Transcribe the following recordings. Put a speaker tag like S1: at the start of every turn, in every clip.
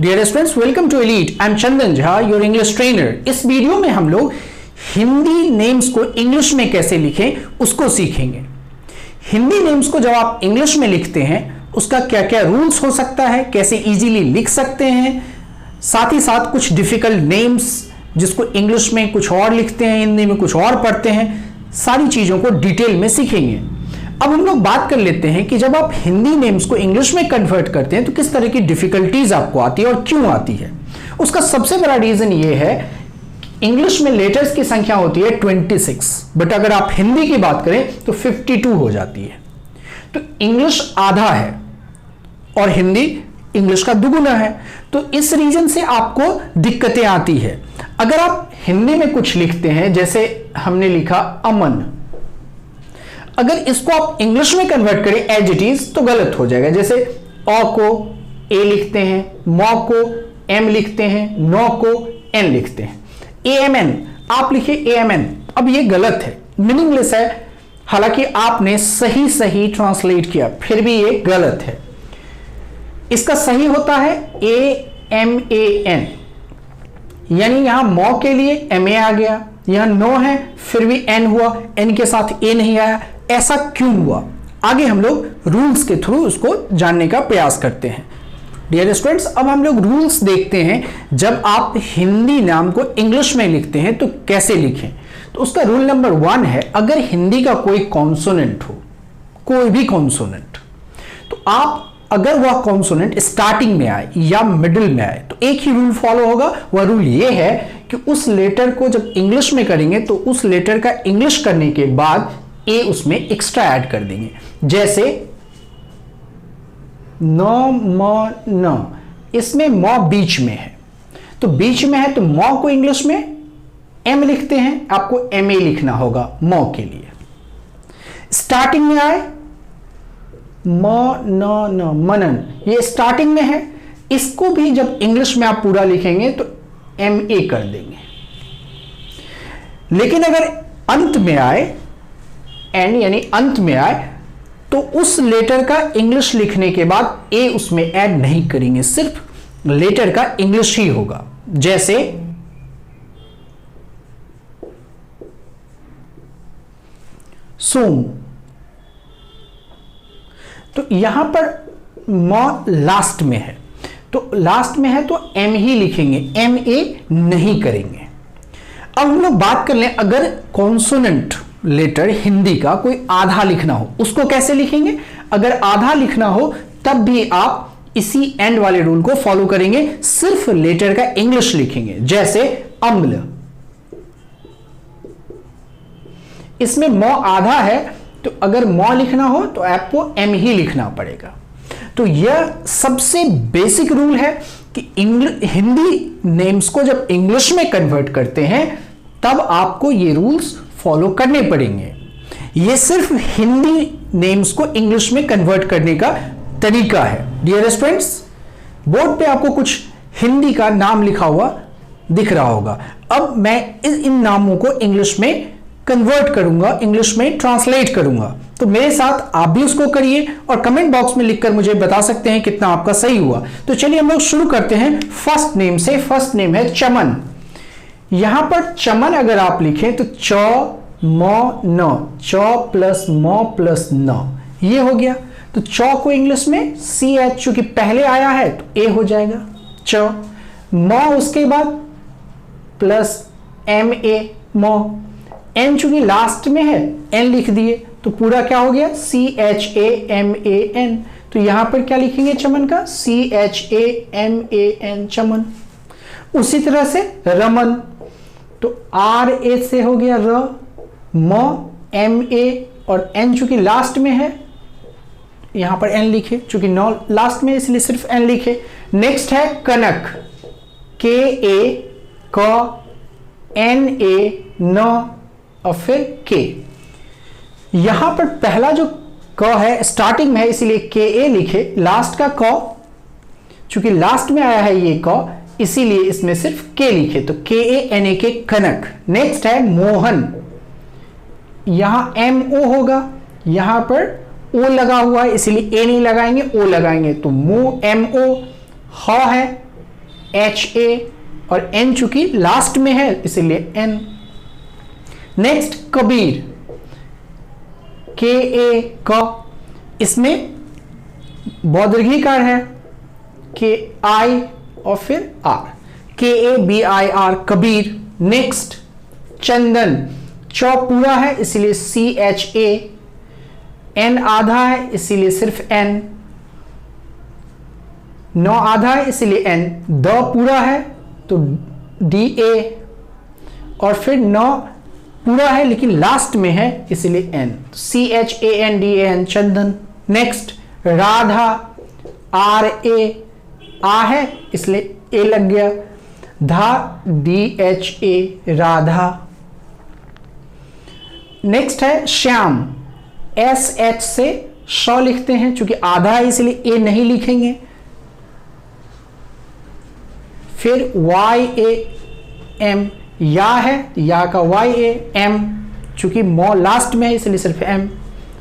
S1: Dear students, welcome to Elite. I am Chandan Jha, your English trainer. इस video में हम लोग हिंदी नेम्स को इंग्लिश में कैसे लिखें उसको सीखेंगे। हिंदी नेम्स को जब आप इंग्लिश में लिखते हैं उसका क्या क्या रूल्स हो सकता है, कैसे इजीली लिख सकते हैं, साथ ही साथ कुछ डिफिकल्ट नेम्स जिसको इंग्लिश में कुछ और लिखते हैं, हिंदी में कुछ और पढ़ते हैं, सारी चीजों को डिटेल में सीखेंगे। अब हम लोग बात कर लेते हैं कि जब आप हिंदी नेम्स को इंग्लिश में कन्वर्ट करते हैं तो किस तरह की डिफिकल्टीज आपको आती है और क्यों आती है। उसका सबसे बड़ा रीजन ये है, इंग्लिश में लेटर्स की संख्या होती है 26, बट अगर आप हिंदी की बात करें तो 52 हो जाती है। तो इंग्लिश आधा है और हिंदी इंग्लिश का दुगुना है, तो इस रीजन से आपको दिक्कतें आती है। अगर आप हिंदी में कुछ लिखते हैं, जैसे हमने लिखा अमन, अगर इसको आप इंग्लिश में कन्वर्ट करें एज इट इज तो गलत हो जाएगा। जैसे अ को ए लिखते हैं, मौ को एम लिखते हैं, नौ को एन लिखते हैं। AMN आप लिखिए AMN, अब ये गलत है, मीनिंगलेस है। हालांकि आपने सही ट्रांसलेट किया फिर भी ये गलत है। इसका सही होता है AMAN, यानी यहां मौ के लिए MA आ गया, यहां नो है फिर भी N हुआ, N के साथ A नहीं आया। ऐसा क्यों हुआ, आगे हम लोग रूल्स के थ्रू उसको जानने का प्रयास करते हैं। डियर स्टूडेंट्स, अब हम लोग रूल्स देखते हैं। जब आप हिंदी नाम को इंग्लिश में लिखते हैं तो कैसे लिखें। तो उसका रूल नंबर 1 है, अगर हिंदी का कोई कॉन्सोनेंट हो, कोई भी कॉन्सोनेंट, तो आप अगर वह कॉन्सोनेंट स्टार्टिंग में आए या मिडिल में आए तो एक ही रूल फॉलो होगा। वह रूल यह है कि उस लेटर को जब इंग्लिश में करेंगे तो उस लेटर का इंग्लिश करने के बाद ए उसमें एक्स्ट्रा ऐड कर देंगे। जैसे नौ म न, इसमें मौ बीच में है, तो बीच में है तो मौ को इंग्लिश में एम लिखते हैं, आपको एम ए लिखना होगा मौ के लिए। स्टार्टिंग में आए म न न, मनन, ये स्टार्टिंग में है, इसको भी जब इंग्लिश में आप पूरा लिखेंगे तो एम ए कर देंगे। लेकिन अगर अंत में आए, एन यानी अंत में आए, तो उस लेटर का इंग्लिश लिखने के बाद ए उसमें ऐड नहीं करेंगे, सिर्फ लेटर का इंग्लिश ही होगा। जैसे सोम, तो यहां पर म लास्ट में है, तो लास्ट में है तो एम ही लिखेंगे, एम ए नहीं करेंगे। अब हम लोग बात कर लें, अगर कॉन्सोनेंट लेटर हिंदी का कोई आधा लिखना हो, उसको कैसे लिखेंगे। अगर आधा लिखना हो तब भी आप इसी एंड वाले रूल को फॉलो करेंगे, सिर्फ लेटर का इंग्लिश लिखेंगे। जैसे अम्ल, इसमें मौ आधा है, तो अगर मौ लिखना हो तो आपको एम ही लिखना पड़ेगा। तो यह सबसे बेसिक रूल है कि हिंदी नेम्स को जब इंग्लिश में कन्वर्ट करते हैं तब आपको ये रूल्स फॉलो करने पड़ेंगे। ये सिर्फ हिंदी नेम्स को इंग्लिश में कन्वर्ट करने का तरीका है। डियर स्टूडेंट्स, बोर्ड पे आपको कुछ हिंदी का नाम लिखा हुआ दिख रहा होगा। अब मैं इन नामों को इंग्लिश में कन्वर्ट करूंगा, इंग्लिश में ट्रांसलेट करूंगा, तो मेरे साथ आप भी उसको करिए और कमेंट बॉक्स में लिखकर मुझे बता सकते हैं कितना आपका सही हुआ। तो चलिए हम लोग शुरू करते हैं फर्स्ट नेम से। फर्स्ट नेम है चमन। यहां पर चमन अगर आप लिखें तो च म न, च प्लस म प्लस न, ये हो गया। तो च को इंग्लिश में सी एच, चूंकि पहले आया है तो ए हो जाएगा च। म उसके बाद प्लस एम ए मो, एन चूंकि लास्ट में है एन लिख दिए तो पूरा क्या हो गया CHAMAN। तो यहां पर क्या लिखेंगे चमन का, CHAMAN चमन। उसी तरह से रमन, तो RA से हो गया र, म MA और N चूंकि लास्ट में है यहां पर N लिखे, चूंकि नौ लास्ट में इसलिए सिर्फ N लिखे। नेक्स्ट है कनक, KA क, NA न और फिर K। यहां पर पहला जो क है स्टार्टिंग में है इसीलिए KA लिखे, लास्ट का क चूंकि लास्ट में आया है ये क इसीलिए इसमें सिर्फ K लिखे, तो KANAK कनक। नेक्स्ट है मोहन, यहां MO होगा, यहां पर O लगा हुआ है इसीलिए A नहीं लगाएंगे, O लगाएंगे, तो MO ह है HA और N चूंकि लास्ट में है इसीलिए N। नेक्स्ट कबीर, KA क, इसमें बौद्धिकार है KI और फिर R, KABIR कबीर। नेक्स्ट चंदन, चौ पूरा है इसलिए CHA, N आधा है इसीलिए सिर्फ N, नौ आधा है इसलिए N, द पूरा है तो DA और फिर नौ पूरा है लेकिन लास्ट में है इसलिए N, CHANDAN चंदन। नेक्स्ट राधा, RA आ है इसलिए A लग गया, धा DHA राधा। नेक्स्ट है श्याम, SH से श लिखते हैं चूंकि आधा है इसलिए A नहीं लिखेंगे। फिर YAM, या है या का YAM चूंकि मौ लास्ट में है इसलिए सिर्फ M,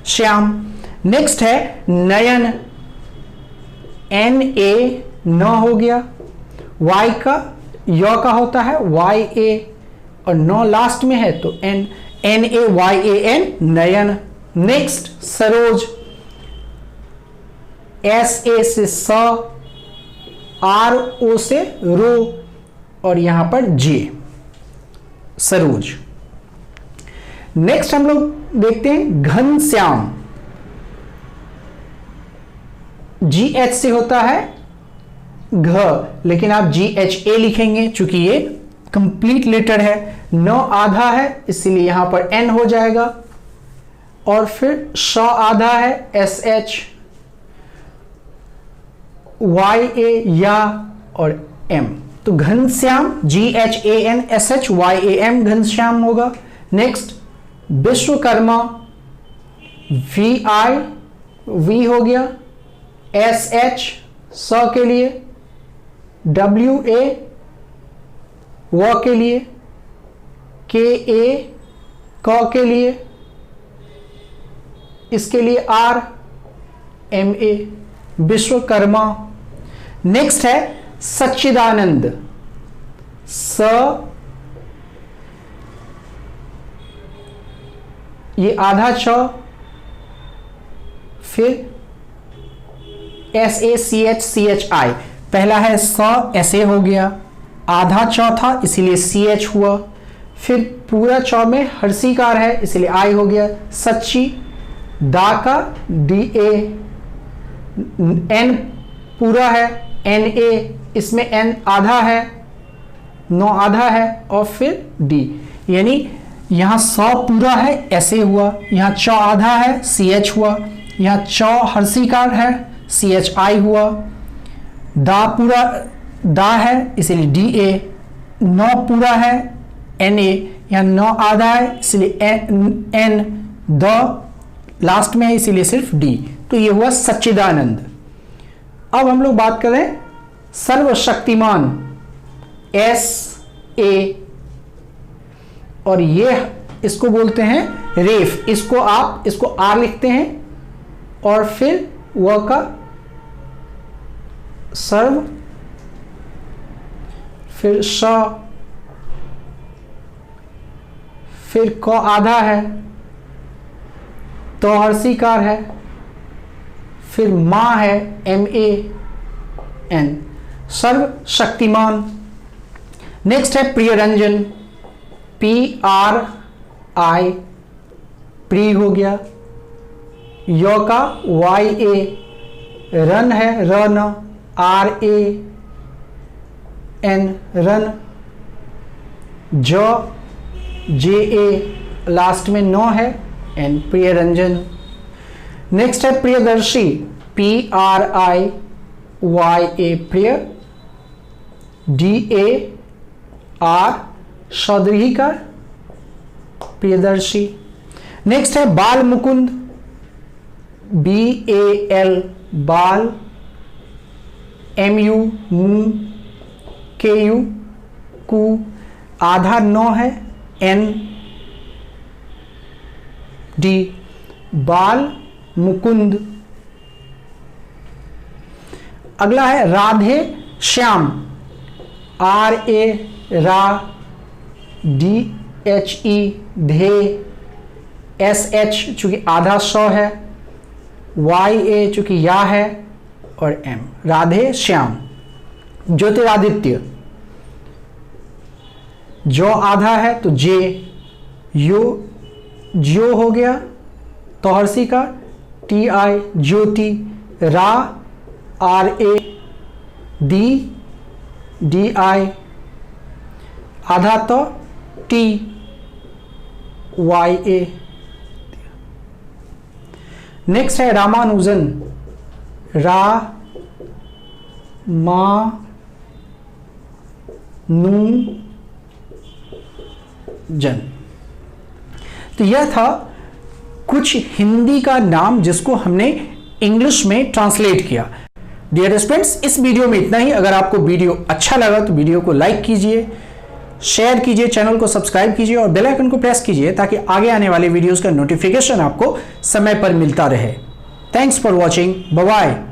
S1: श्याम। नेक्स्ट है नयन, NA न हो गया, Y का य का होता है YA और नौ लास्ट में है तो NAYAN नयन। नेक्स्ट सरोज, SA से स, RO से रो और यहां पर J, सरोज। नेक्स्ट हम लोग देखते हैं घनश्याम, GH से होता है घ लेकिन आप GHA लिखेंगे चूंकि ये कंप्लीट लेटर है, नौ आधा है इसीलिए यहां पर N हो जाएगा और फिर श आधा है SH, YA या और M, तो घनश्याम GHANSHYAM घनश्याम होगा। नेक्स्ट विश्वकर्मा, VI V हो गया, SH स के लिए, WA व के लिए, KA क के लिए, इसके लिए R MA विश्वकर्मा। नेक्स्ट है सच्चिदानंद, स ये आधा छ, फिर SACHCHI, पहला है स SA हो गया, आधा चौ था इसीलिए CH हुआ, फिर पूरा चौ में हर्षिकार है इसलिए I हो गया, सच्ची, दा का DA, N पूरा है NA, इसमें N आधा है, नौ आधा है और फिर D, यानी यहां 100 पूरा है ऐसे हुआ, यहां चौ आधा है CH हुआ, यहां चौ हर्षिकार है CHI हुआ, दा पूरा दा है इसलिए DA, नौ पूरा है NA, यहां नौ आधा है इसलिए N, द लास्ट में है इसीलिए सिर्फ D, तो ये हुआ सच्चिदानंद। अब हम लोग बात करें सर्वशक्तिमान, SA और ये इसको बोलते हैं रेफ, इसको R लिखते हैं और फिर व का सर्व, फिर श, फिर क आधा है तो हर्षिकार है, फिर मां है MAN, सर्व शक्तिमान। नेक्स्ट है प्रियरंजन, PRI प्री हो गया, य का YA, रन है run RAN run, JA last में 9 है N प्रियरंजन। नेक्स्ट है प्रियदर्शी, PRIYA प्रिय, DAR सौदृहीकार प्रियदर्शी। नेक्स्ट है बाल मुकुंद, BAL बाल, MU मु, KU कु, आधा 9 है N D बाल मुकुंद। अगला है राधे श्याम, रा, DHE धे, SH चूंकि आधा सौ है, YA चूंकि या है, और M राधे श्याम। ज्योतिरादित्य, जो आधा है तो J, यो जियो हो गया, तोहरसी का TI, ज्योति, रा, RA, DI, आधा तो TYA। नेक्स्ट है रामानुजन, जन। तो यह था कुछ हिंदी का नाम जिसको हमने इंग्लिश में ट्रांसलेट किया। डियर स्टूडेंट्स, इस वीडियो में इतना ही। अगर आपको वीडियो अच्छा लगा तो वीडियो को लाइक कीजिए, शेयर कीजिए, चैनल को सब्सक्राइब कीजिए और बेल आइकन को प्रेस कीजिए ताकि आगे आने वाले वीडियोस का नोटिफिकेशन आपको समय पर मिलता रहे। Thanks for watching, bye bye.